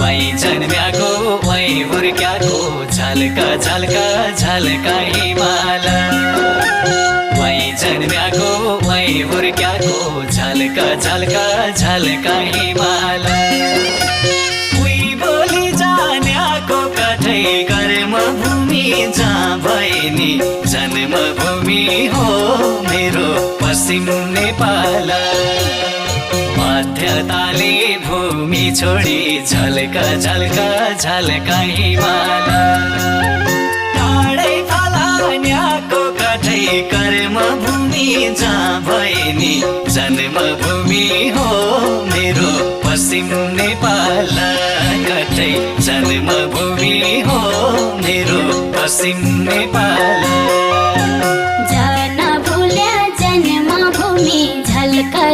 वही जन्म्याको वही हुर्क्याको झल्का झल्का झल्का हिमाल वही जन्म्याको वही हुर्क्याको झल्का झल्का झल्का हिमाल उही बोली जान्याको कठै कर्मभूमि जहाँ भए नि जन्मभूमि हो मेरो पश्चिम नेपाल मध्यताले भूमि छोडी झल्का झल्का झल्का हिमाल टाढै फलान्याको कठै कर्मभूमि जहाँ भए नि जन्मभूमि हो मेरो पश्चिम नेपाल कठै जन्मभूमि हो मेरो पश्चिम नेपाल जन भुल्या जन्मभूमि झल्का